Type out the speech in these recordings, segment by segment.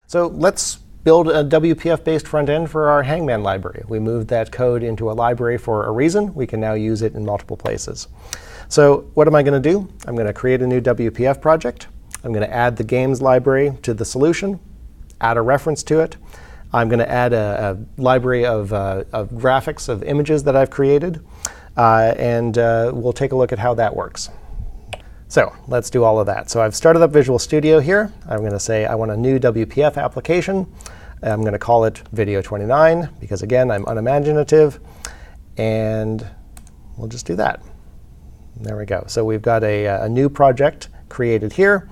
So let's build a WPF-based front end for our Hangman library. We moved that code into a library for a reason. We can now use it in multiple places. So what am I going to do? I'm going to create a new WPF project. I'm going to add the games library to the solution, add a reference to it. I'm going to add a library of graphics, of images that I've created. And we'll take a look at how that works. So let's do all of that. So I've started up Visual Studio here. I'm going to say I want a new WPF application. I'm going to call it Video 29, because again, I'm unimaginative. And we'll just do that. There we go. So we've got a new project created here.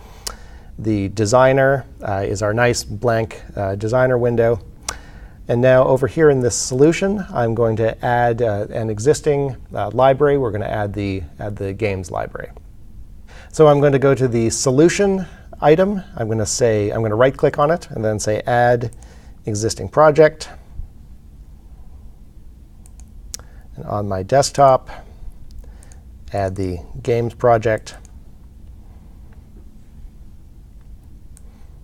The designer is our nice blank designer window. And now over here in this solution, I'm going to add an existing library. We're going to add the games library. So I'm going to go to the solution item. I'm going to right click on it and then say add existing project. And on my desktop, add the games project.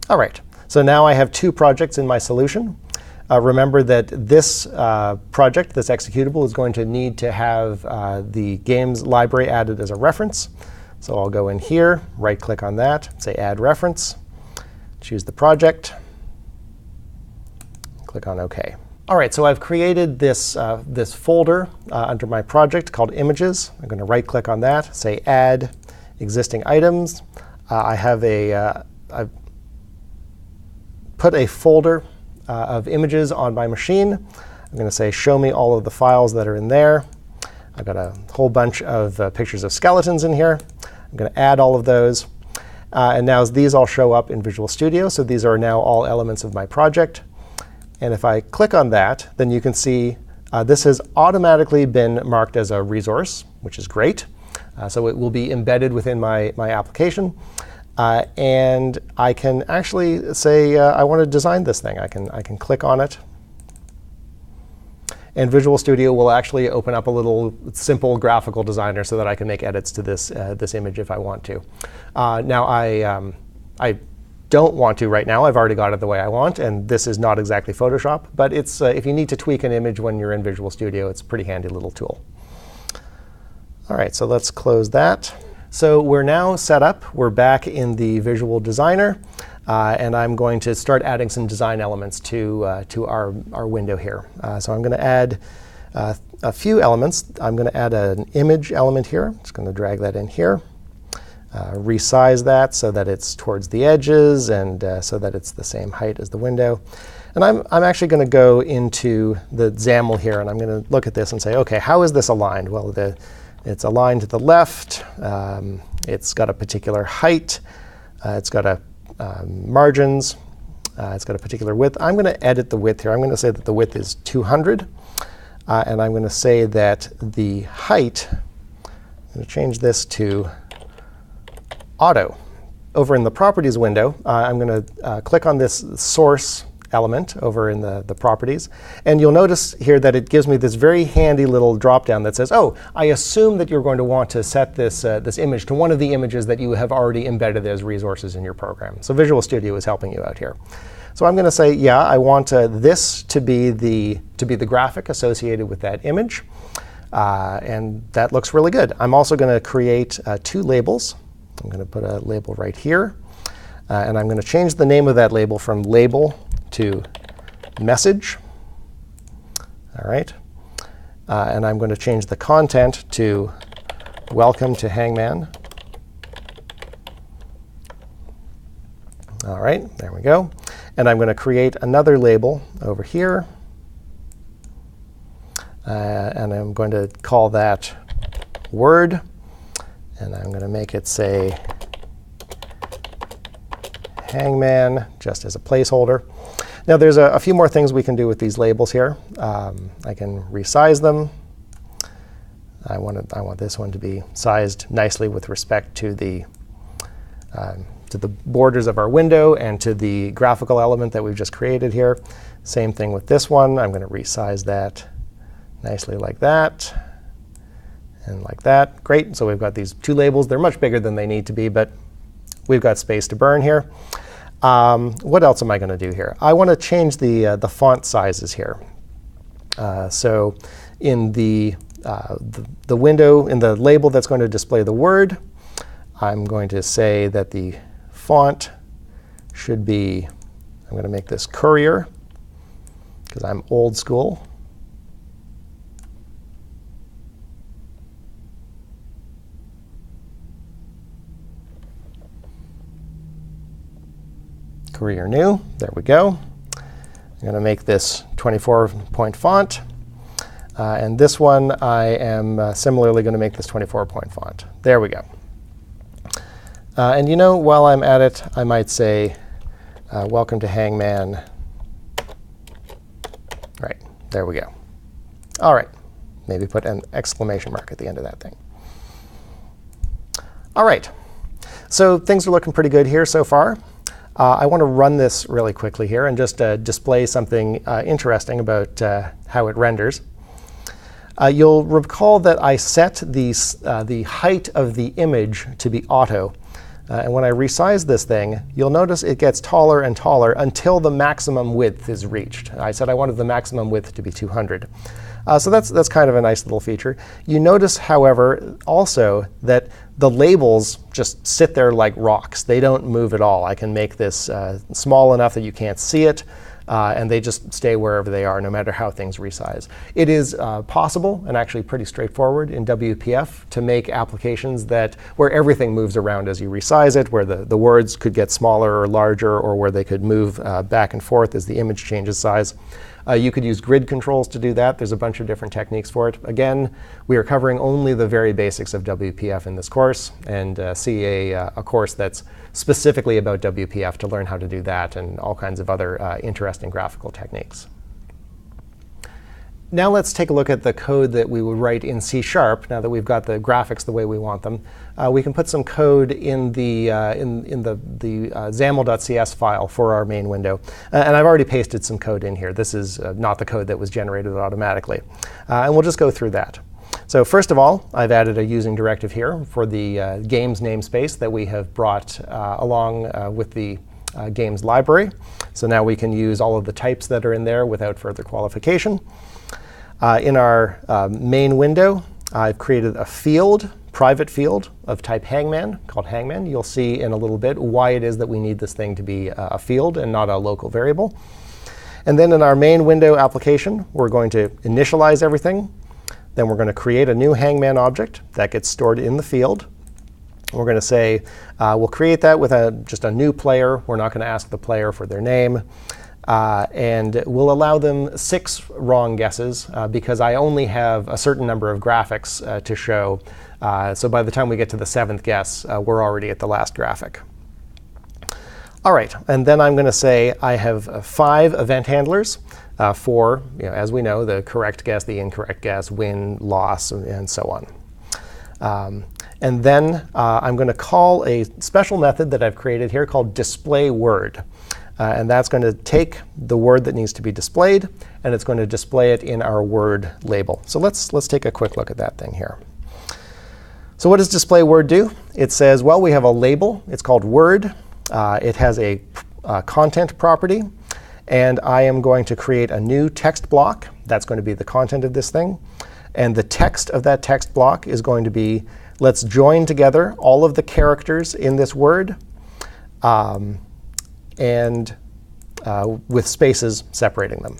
All right, so now I have two projects in my solution. Remember that this project, this executable, is going to need to have the games library added as a reference. So I'll go in here, right-click on that, say Add Reference, choose the project, click on OK. All right, so I've created this folder under my project called Images. I'm going to right-click on that, say Add Existing Items. I've put a folder of images on my machine. I'm going to say Show me all of the files that are in there. I've got a whole bunch of pictures of skeletons in here. I'm going to add all of those. And now these all show up in Visual Studio. So these are now all elements of my project. And if I click on that, then you can see this has automatically been marked as a resource, which is great. So it will be embedded within my application. And I can actually say I want to design this thing. I can click on it. And Visual Studio will actually open up a little simple graphical designer so that I can make edits to this image if I want to. Now, I don't want to right now. I've already got it the way I want. And this is not exactly Photoshop. But it's if you need to tweak an image when you're in Visual Studio, it's a pretty handy little tool. All right, so let's close that. So we're now set up. We're back in the Visual Designer. And I'm going to start adding some design elements to our window here. So I'm going to add a few elements. I'm going to add an image element here. I'm just going to drag that in here. Resize that so that it's towards the edges and so that it's the same height as the window. And I'm actually going to go into the XAML here. And I'm going to look at this and say, OK, how is this aligned? Well, it's aligned to the left. It's got a particular height. It's got margins. It's got a particular width. I'm going to edit the width here. I'm going to say that the width is 200. And I'm going to say that the height, I'm going to change this to auto. Over in the Properties window, I'm going to click on this source element over in the Properties. And you'll notice here that it gives me this very handy little drop-down that says, oh, I assume that you're going to want to set this image to one of the images that you have already embedded as resources in your program. So Visual Studio is helping you out here. So I'm going to say, yeah, I want this to be the graphic associated with that image. And that looks really good. I'm also going to create two labels. I'm going to put a label right here. And I'm going to change the name of that label from label to message. All right. And I'm going to change the content to welcome to Hangman. All right, there we go. And I'm going to create another label over here. And I'm going to call that Word. And I'm going to make it say Hangman, just as a placeholder. Now, there's a few more things we can do with these labels here. I can resize them. I want this one to be sized nicely with respect to the borders of our window and to the graphical element that we've just created here. Same thing with this one. I'm going to resize that nicely like that and like that. Great. So we've got these two labels. They're much bigger than they need to be, but we've got space to burn here. What else am I going to do here? I want to change the font sizes here. So in the window, in the label that's going to display the word, I'm going to say that the font should be, I'm going to make this Courier, because I'm old school. Courier New, there we go. I'm going to make this 24-point font. And this one, I am similarly going to make this 24-point font. There we go. And you know, while I'm at it, I might say, welcome to Hangman. Right, there we go. All right, maybe put an exclamation mark at the end of that thing. All right, so things are looking pretty good here so far. I want to run this really quickly here and just display something interesting about how it renders. You'll recall that I set the height of the image to be auto. And when I resize this thing, you'll notice it gets taller and taller until the maximum width is reached. I said I wanted the maximum width to be 200. So that's kind of a nice little feature. You notice, however, also that the labels just sit there like rocks. They don't move at all. I can make this small enough that you can't see it, and they just stay wherever they are, no matter how things resize. It is possible, and actually pretty straightforward in WPF, to make applications where everything moves around as you resize it, where the words could get smaller or larger, or where they could move back and forth as the image changes size. You could use grid controls to do that. There's a bunch of different techniques for it. Again, we are covering only the very basics of WPF in this course, and see a course that's specifically about WPF to learn how to do that and all kinds of other interesting graphical techniques. Now let's take a look at the code that we would write in C#. Now that we've got the graphics the way we want them, we can put some code in the XAML.cs file for our main window. And I've already pasted some code in here. This is not the code that was generated automatically. And we'll just go through that. So first of all, I've added a using directive here for the games namespace that we have brought along with the games library. So now we can use all of the types that are in there without further qualification. In our main window, I've created a field, private field of type Hangman, called Hangman. You'll see in a little bit why it is that we need this thing to be a field and not a local variable. And then in our main window application, we're going to initialize everything. Then we're going to create a new Hangman object that gets stored in the field. We're going to say, we'll create that with just a new player. We're not going to ask the player for their name. And we'll allow them 6 wrong guesses because I only have a certain number of graphics to show. So by the time we get to the 7th guess, we're already at the last graphic. All right, and then I'm going to say I have 5 event handlers for, as we know, the correct guess, the incorrect guess, win, loss, and so on. And then I'm going to call a special method that I've created here called displayWord. And that's going to take the word that needs to be displayed, and it's going to display it in our word label. So let's take a quick look at that thing here. So what does displayWord do? It says, well, we have a label. It's called word. It has a content property. And I am going to create a new text block. That's going to be the content of this thing. And the text of that text block is going to be, let's join together all of the characters in this word. And with spaces separating them.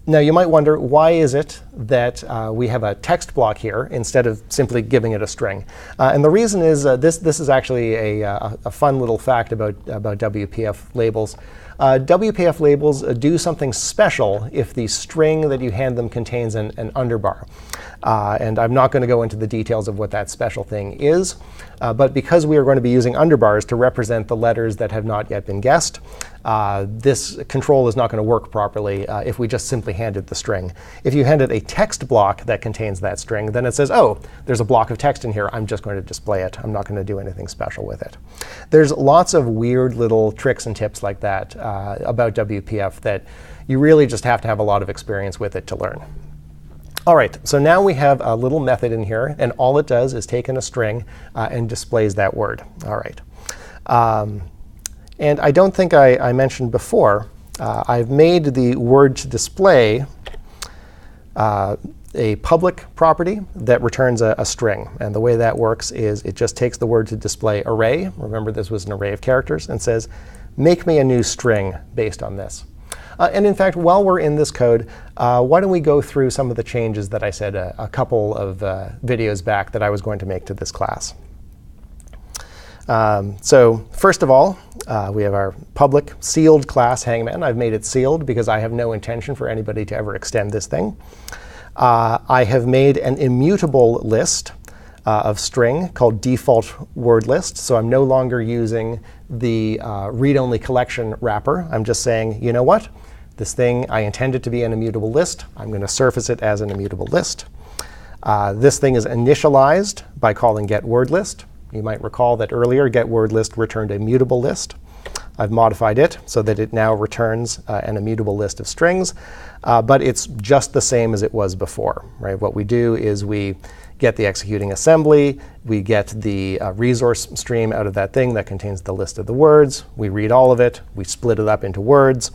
Now you might wonder, why is it that we have a text block here instead of simply giving it a string? And the reason is this is actually a fun little fact about WPF labels. WPF labels do something special if the string that you hand them contains an underbar. And I'm not going to go into the details of what that special thing is. But because we are going to be using underbars to represent the letters that have not yet been guessed, this control is not going to work properly if we just simply handed the string. If you handed a text block that contains that string, then it says, oh, there's a block of text in here. I'm just going to display it. I'm not going to do anything special with it. There's lots of weird little tricks and tips like that about WPF that you really just have to have a lot of experience with it to learn. All right, so now we have a little method in here, and all it does is take in a string and displays that word. All right. And I don't think I mentioned before, I've made the word to display a public property that returns a string. And the way that works is it just takes the word to display array. Remember, this was an array of characters, and says, make me a new string based on this. And in fact, while we're in this code, why don't we go through some of the changes that I said a couple of videos back that I was going to make to this class. So first of all, we have our public sealed class Hangman. I've made it sealed because I have no intention for anybody to ever extend this thing. I have made an immutable list of string called default word list. So I'm no longer using the read-only collection wrapper. I'm just saying, you know what? This thing, I intend it to be an immutable list. I'm going to surface it as an immutable list. This thing is initialized by calling getWordList. You might recall that earlier getWordList returned a mutable list. I've modified it so that it now returns an immutable list of strings. But it's just the same as it was before. Right? What we do is we get the executing assembly. We get the resource stream out of that thing that contains the list of the words. We read all of it. We split it up into words.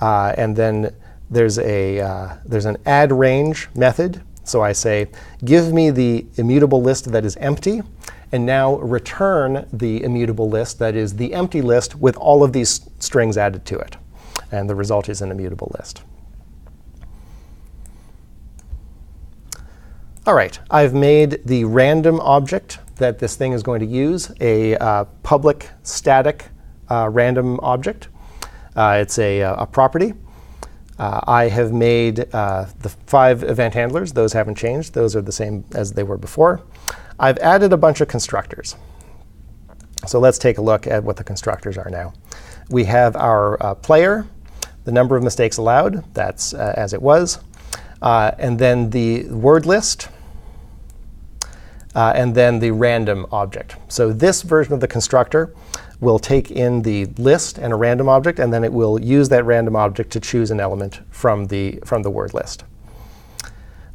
And then there's an add range method. So I say, give me the immutable list that is empty, and now return the immutable list that is the empty list with all of these strings added to it. And the result is an immutable list. All right, I've made the random object that this thing is going to use a public static random object. It's a property. I have made the 5 event handlers. Those haven't changed. Those are the same as they were before. I've added a bunch of constructors. So let's take a look at what the constructors are now. We have our player, the number of mistakes allowed. That's as it was. And then the word list. And then the random object. So this version of the constructor will take in the list and a random object, and then it will use that random object to choose an element from the word list.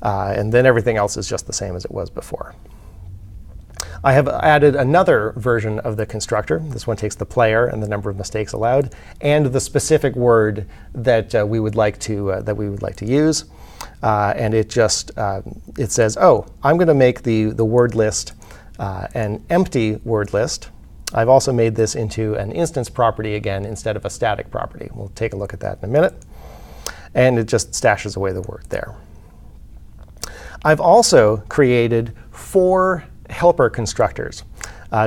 And then everything else is just the same as it was before. I have added another version of the constructor. This one takes the player and the number of mistakes allowed, and the specific word that we would like to use. And it just it says, oh, I'm going to make the word list an empty word list. I've also made this into an instance property again instead of a static property. We'll take a look at that in a minute. And it just stashes away the word there. I've also created 4 helper constructors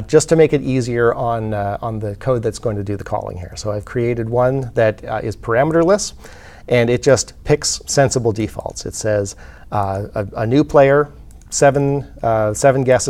just to make it easier on the code that's going to do the calling here. So I've created one that is parameterless, and it just picks sensible defaults. It says a new player, 7 guesses.